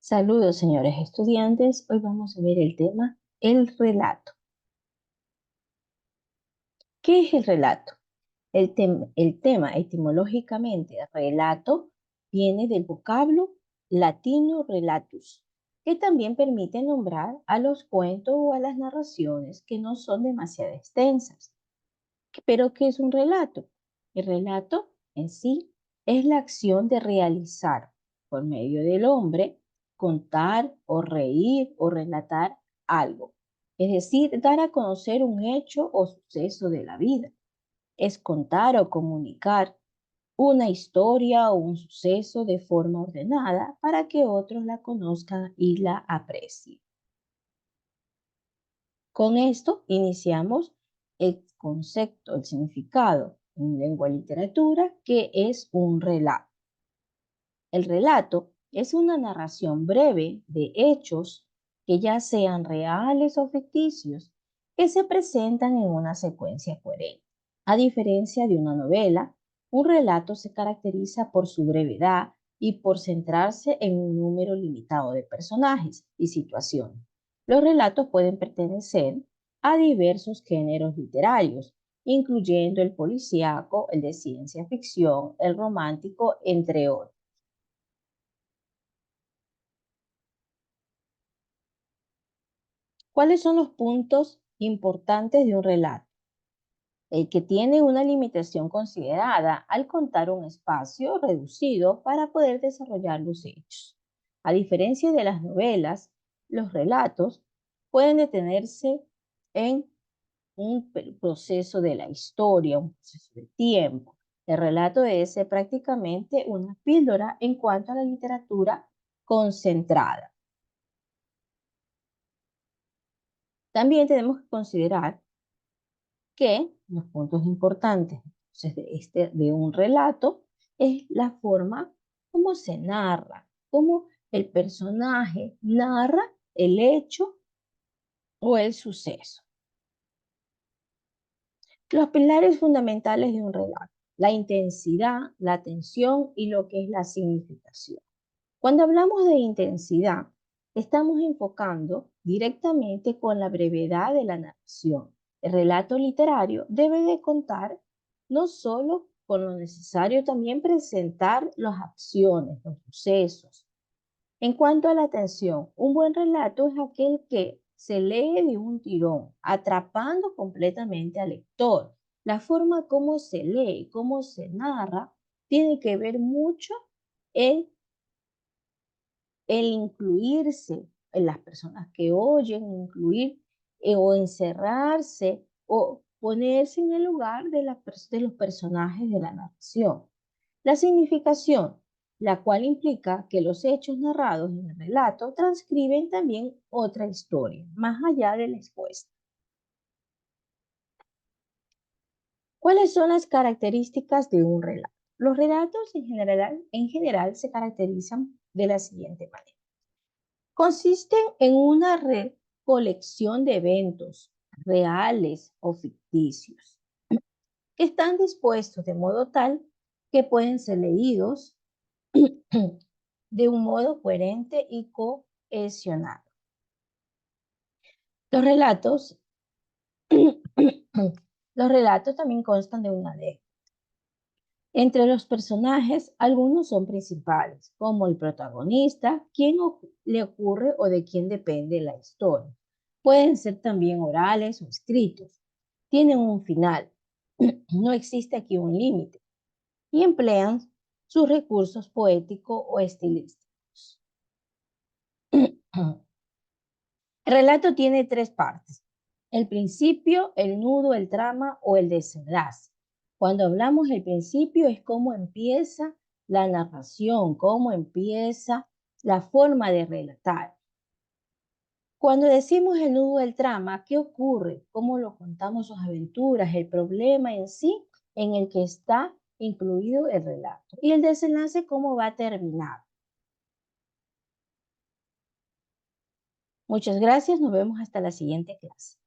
Saludos, señores estudiantes. Hoy vamos a ver el tema, el relato. ¿Qué es el relato? El tema etimológicamente, relato, viene del vocablo latino relatus, que también permite nombrar a los cuentos o a las narraciones que no son demasiado extensas. ¿Pero qué es un relato? El relato en sí es la acción de realizar por medio del hombre, contar o reír o relatar algo. Es decir, dar a conocer un hecho o suceso de la vida. Es contar o comunicar una historia o un suceso de forma ordenada para que otros la conozcan y la aprecien. Con esto iniciamos el concepto, el significado en lengua y literatura, que es un relato. El relato es una narración breve de hechos que ya sean reales o ficticios, que se presentan en una secuencia coherente. A diferencia de una novela, un relato se caracteriza por su brevedad y por centrarse en un número limitado de personajes y situaciones. Los relatos pueden pertenecer a diversos géneros literarios, incluyendo el policíaco, el de ciencia ficción, el romántico, entre otros. ¿Cuáles son los puntos importantes de un relato? El que tiene una limitación considerada al contar un espacio reducido para poder desarrollar los hechos. A diferencia de las novelas, los relatos pueden detenerse en un proceso de la historia, un proceso de tiempo. El relato es prácticamente una píldora en cuanto a la literatura concentrada. También tenemos que considerar que los puntos importantes entonces, de un relato es la forma como se narra, cómo el personaje narra el hecho o el suceso. Los pilares fundamentales de un relato, la intensidad, la atención y lo que es la significación. Cuando hablamos de intensidad, estamos enfocando directamente con la brevedad de la narración. El relato literario debe de contar no solo con lo necesario, también presentar las acciones, los sucesos. En cuanto a la atención, un buen relato es aquel que se lee de un tirón, atrapando completamente al lector. La forma como se lee, cómo se narra, tiene que ver mucho en el incluirse en las personas que oyen, incluir o encerrarse o ponerse en el lugar de los personajes de la narración. La significación, la cual implica que los hechos narrados en el relato transcriben también otra historia, más allá de la expuesta. ¿Cuáles son las características de un relato? Los relatos en general se caracterizan de la siguiente manera. Consisten en una recolección de eventos reales o ficticios que están dispuestos de modo tal que pueden ser leídos de un modo coherente y cohesionado. Los relatos, los relatos también constan de una ley. Entre los personajes, algunos son principales, como el protagonista, quién le ocurre o de quién depende la historia. Pueden ser también orales o escritos. Tienen un final. No existe aquí un límite. Y emplean sus recursos poéticos o estilísticos. El relato tiene tres partes: el principio, el nudo, el trama o el desenlace. Cuando hablamos del principio es cómo empieza la narración, cómo empieza la forma de relatar. Cuando decimos el nudo del trama, ¿qué ocurre? ¿Cómo lo contamos sus aventuras? El problema en sí en el que está incluido el relato. Y el desenlace, ¿cómo va a terminar? Muchas gracias, nos vemos hasta la siguiente clase.